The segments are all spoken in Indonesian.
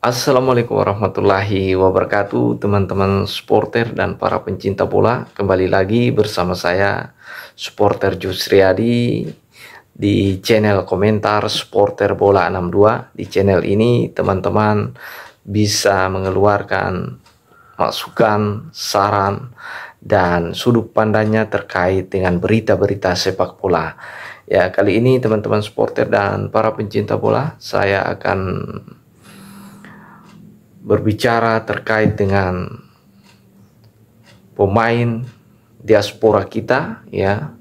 Assalamualaikum warahmatullahi wabarakatuh, teman-teman supporter dan para pencinta bola. Kembali lagi bersama saya, supporter Jusriyadi, di channel komentar supporter bola 62. Di channel ini teman-teman bisa mengeluarkan masukan, saran, dan sudut pandangnya terkait dengan berita-berita sepak bola. Ya, kali ini teman-teman supporter dan para pencinta bola, saya akan berbicara terkait dengan pemain diaspora kita, ya,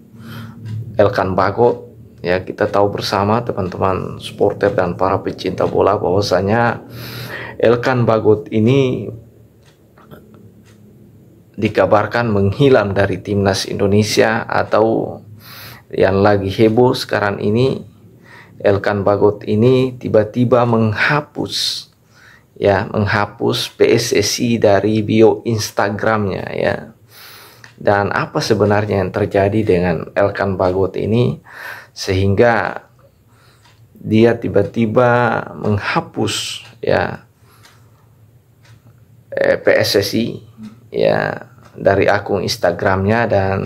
Elkan Bagot. Ya, kita tahu bersama teman-teman supporter dan para pecinta bola bahwasanya Elkan Bagot ini dikabarkan menghilang dari timnas Indonesia, atau yang lagi heboh sekarang ini, Elkan Bagot ini tiba-tiba menghapus PSSI dari bio Instagramnya, ya. Dan apa sebenarnya yang terjadi dengan Elkan Bagot ini sehingga dia tiba-tiba menghapus, ya, PSSI, ya, dari akun Instagramnya. Dan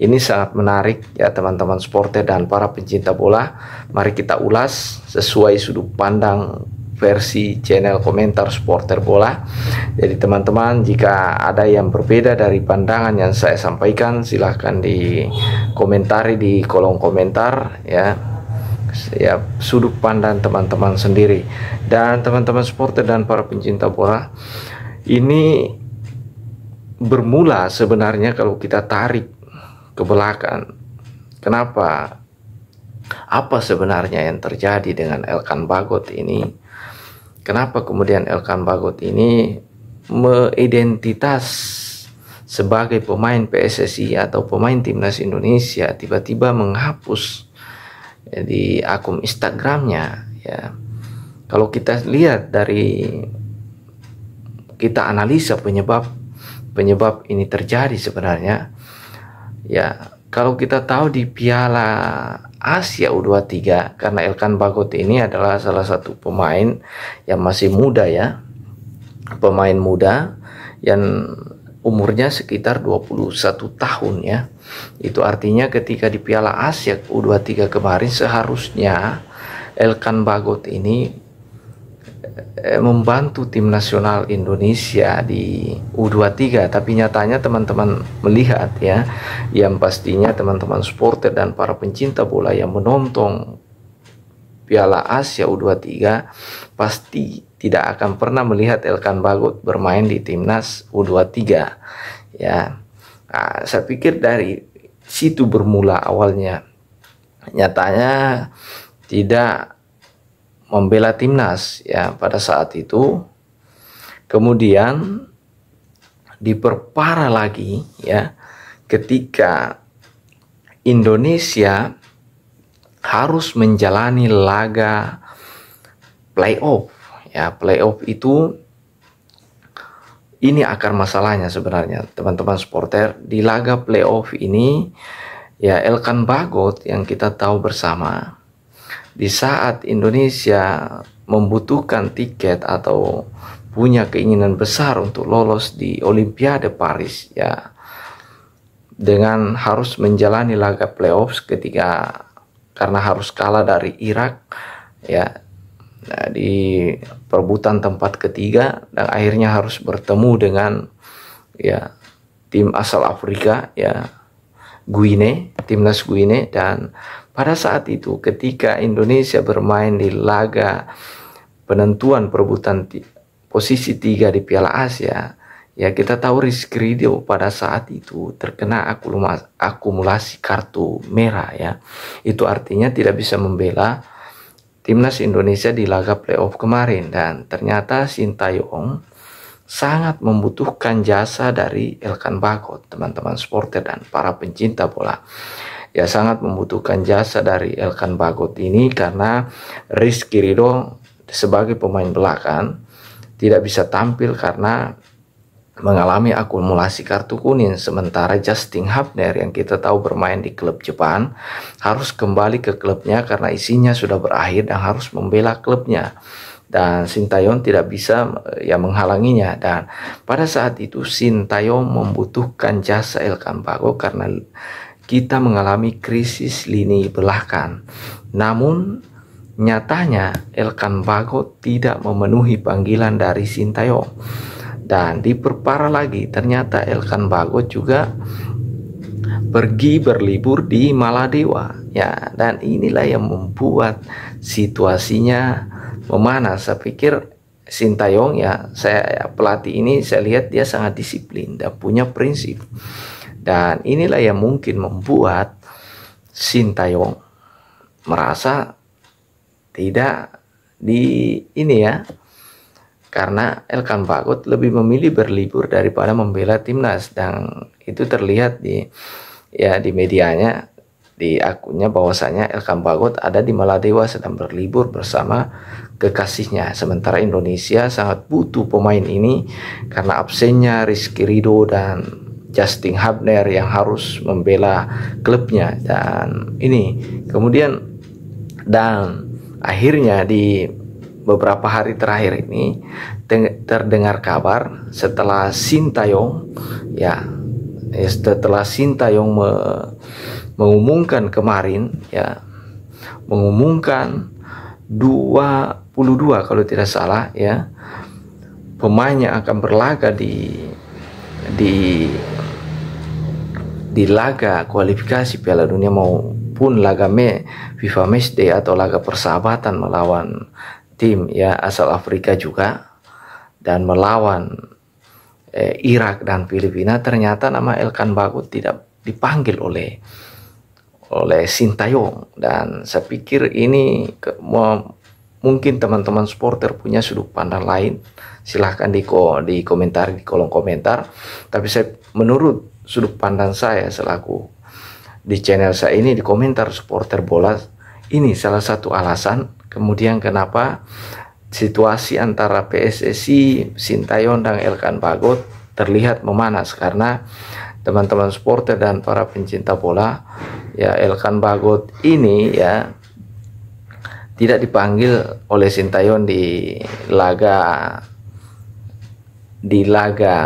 ini sangat menarik, ya, teman-teman supporter dan para pencinta bola. Mari kita ulas sesuai sudut pandang versi channel komentar supporter bola. Jadi teman-teman, jika ada yang berbeda dari pandangan yang saya sampaikan, silahkan dikomentari di kolom komentar, ya sudut pandang teman-teman sendiri. Dan teman-teman supporter dan para pencinta bola, ini bermula sebenarnya kalau kita tarik ke belakang. Kenapa? Apa sebenarnya yang terjadi dengan Elkan Bagot ini? Kenapa kemudian Elkan Bagot ini mengidentitas sebagai pemain PSSI atau pemain timnas Indonesia tiba-tiba menghapus di akun Instagramnya, ya? Kalau kita lihat dari, kita analisa penyebab ini terjadi sebenarnya, ya, kalau kita tahu di Piala Asia U23, karena Elkan Bagot ini adalah salah satu pemain yang masih muda, ya, pemain muda yang umurnya sekitar 21 tahun, ya. Itu artinya ketika di Piala Asia U23 kemarin seharusnya Elkan Bagot ini membantu tim nasional Indonesia di U23, tapi nyatanya teman-teman melihat, ya, yang pastinya teman-teman supporter dan para pencinta bola yang menonton Piala Asia U23 pasti tidak akan pernah melihat Elkan Bagot bermain di timnas U23, ya. Nah, saya pikir dari situ bermula awalnya. Nyatanya tidak membela timnas, ya, pada saat itu. Kemudian diperparah lagi, ya, ketika Indonesia harus menjalani laga playoff, ya. Playoff itu, ini akar masalahnya sebenarnya teman-teman supporter. Di laga playoff ini, ya, Elkan Bagot yang kita tahu bersama, di saat Indonesia membutuhkan tiket atau punya keinginan besar untuk lolos di Olimpiade Paris, ya, dengan harus menjalani laga playoff karena harus kalah dari Irak, ya, di perebutan tempat ketiga, dan akhirnya harus bertemu dengan, ya, tim asal Afrika, ya, timnas Guinea. Dan pada saat itu ketika Indonesia bermain di laga penentuan perebutan posisi 3 di Piala Asia, ya, kita tahu Rizky Ridho pada saat itu terkena akumulasi kartu merah, ya. Itu artinya tidak bisa membela timnas Indonesia di laga playoff kemarin. Dan ternyata Sintayong sangat membutuhkan jasa dari Elkan Bagot, teman-teman supporter dan para pencinta bola, ya, sangat membutuhkan jasa dari Elkan Bagot ini karena Rizky Ridho sebagai pemain belakang tidak bisa tampil karena mengalami akumulasi kartu kuning, sementara Justin Hubner yang kita tahu bermain di klub Jepang harus kembali ke klubnya karena isinya sudah berakhir dan harus membela klubnya. dan Sintayong tidak bisa ya menghalanginya. Dan pada saat itu Sintayong membutuhkan jasa Elkan Bagot karena kita mengalami krisis lini belakang. Namun nyatanya Elkan Bagot tidak memenuhi panggilan dari Sintayong. Dan diperparah lagi, ternyata Elkan Bagot juga pergi berlibur di Maladewa ya, dan inilah yang membuat situasinya memanas. Saya pikir Sintayong ya, pelatih ini saya lihat dia sangat disiplin dan punya prinsip, dan inilah yang mungkin membuat Sintayong merasa tidak di ini ya, karena Elkan Bagot lebih memilih berlibur daripada membela timnas. Dan itu terlihat di medianya, di akunnya, bahwasanya Elkan Bagot ada di Maladewa sedang berlibur bersama kekasihnya. Sementara Indonesia sangat butuh pemain ini karena absennya Rizky Ridho dan Justin Hubner yang harus membela klubnya. Dan ini kemudian, dan akhirnya di beberapa hari terakhir ini terdengar kabar setelah Sintayong mengumumkan kemarin ya, mengumumkan 22 kalau tidak salah ya, pemain yang akan berlaga di laga kualifikasi Piala Dunia maupun laga FIFA Matchday atau laga persahabatan melawan tim ya asal Afrika juga, dan melawan Irak dan Filipina. Ternyata nama Elkan Bagot tidak dipanggil oleh Sintayong. Dan saya pikir ini mungkin teman-teman supporter punya sudut pandang lain, silahkan di komentar, di kolom komentar. Tapi menurut sudut pandang saya selaku di channel saya ini, di komentar supporter bola, ini salah satu alasan kemudian kenapa situasi antara PSSI, Sintayong dan Elkan Bagot terlihat memanas, karena teman-teman supporter dan para pencinta bola ya, Elkan Bagot ini ya tidak dipanggil oleh Sintayong di laga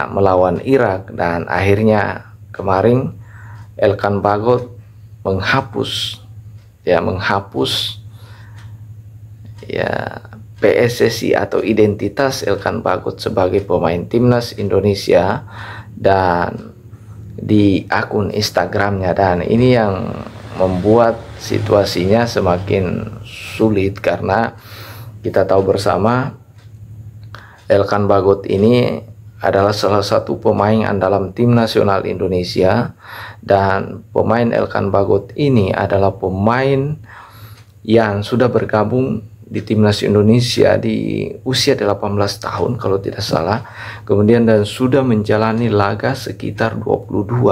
melawan Irak, dan akhirnya kemarin Elkan Bagot menghapus PSSI atau identitas Elkan Bagot sebagai pemain timnas Indonesia dan di akun Instagramnya. Dan ini yang membuat situasinya semakin sulit, karena kita tahu bersama Elkan Bagot ini adalah salah satu pemain andalan tim nasional Indonesia, dan pemain Elkan Bagot ini adalah pemain yang sudah bergabung di timnas Indonesia di usia 18 tahun kalau tidak salah, kemudian dan sudah menjalani laga sekitar 22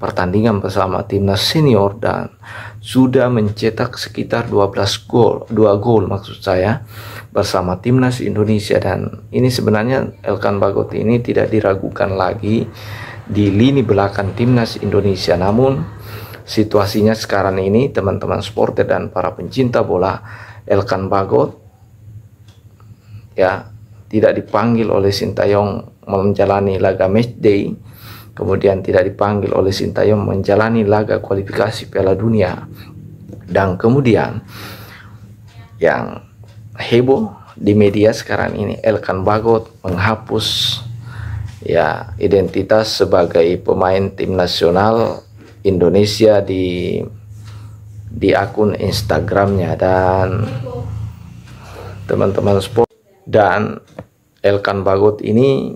pertandingan bersama timnas senior, dan sudah mencetak sekitar 2 gol maksud saya bersama timnas Indonesia. Dan ini sebenarnya Elkan Bagot ini tidak diragukan lagi di lini belakang timnas Indonesia. Namun situasinya sekarang ini, teman-teman supporter dan para pencinta bola, Elkan Bagot ya tidak dipanggil oleh Sintayong menjalani laga matchday, kemudian tidak dipanggil oleh Sintayong menjalani laga kualifikasi Piala Dunia, dan kemudian yang heboh di media sekarang ini, Elkan Bagot menghapus ya identitas sebagai pemain tim nasional Indonesia di akun Instagramnya. Dan teman-teman sport, dan Elkan Bagot ini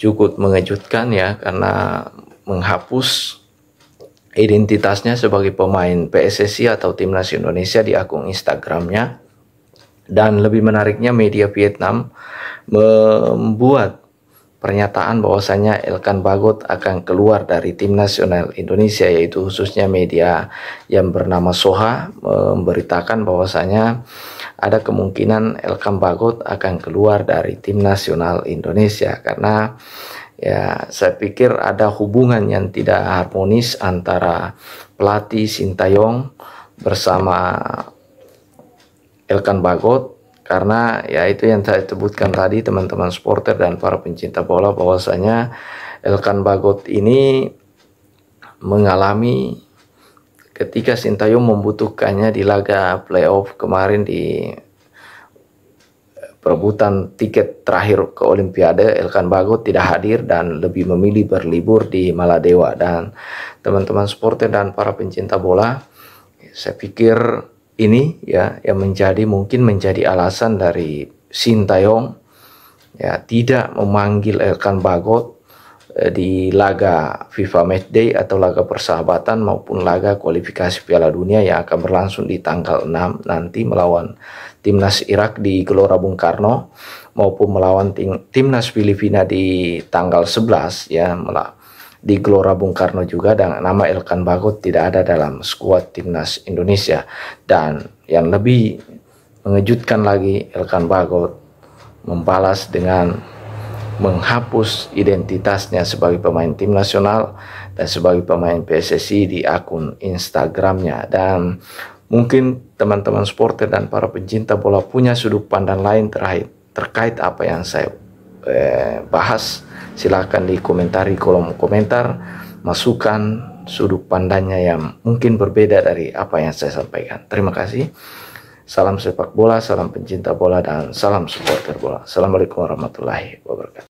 cukup mengejutkan ya, karena menghapus identitasnya sebagai pemain PSSI atau timnas Indonesia di akun Instagramnya. Dan lebih menariknya, media Vietnam membuat pernyataan bahwasanya Elkan Bagot akan keluar dari tim nasional Indonesia, yaitu khususnya media yang bernama Soha memberitakan bahwasanya ada kemungkinan Elkan Bagot akan keluar dari tim nasional Indonesia, karena ya saya pikir ada hubungan yang tidak harmonis antara pelatih Sintayong bersama Elkan Bagot, karena ya itu yang saya sebutkan tadi, teman-teman supporter dan para pencinta bola, bahwasanya Elkan Bagot ini mengalami ketika Sintayong membutuhkannya di laga playoff kemarin di perebutan tiket terakhir ke Olimpiade, Elkan Bagot tidak hadir dan lebih memilih berlibur di Maladewa. Dan teman-teman supporter dan para pencinta bola, saya pikir ini ya yang mungkin menjadi alasan dari Sintayong ya tidak memanggil Elkan Bagot di laga FIFA Matchday atau laga persahabatan maupun laga kualifikasi Piala Dunia yang akan berlangsung di tanggal 6 nanti melawan timnas Irak di Gelora Bung Karno, maupun melawan timnas Filipina di tanggal 11 ya di Gelora Bung Karno juga, dan nama Elkan Bagot tidak ada dalam skuad timnas Indonesia. Dan yang lebih mengejutkan lagi, Elkan Bagot membalas dengan menghapus identitasnya sebagai pemain tim nasional dan sebagai pemain PSSI di akun Instagramnya. Dan mungkin teman-teman supporter dan para pencinta bola punya sudut pandang lain terkait apa yang saya bahas. Silahkan dikomentari kolom komentar, masukkan sudut pandangnya yang mungkin berbeda dari apa yang saya sampaikan. Terima kasih. Salam sepak bola, salam pencinta bola, dan salam supporter bola. Assalamualaikum warahmatullahi wabarakatuh.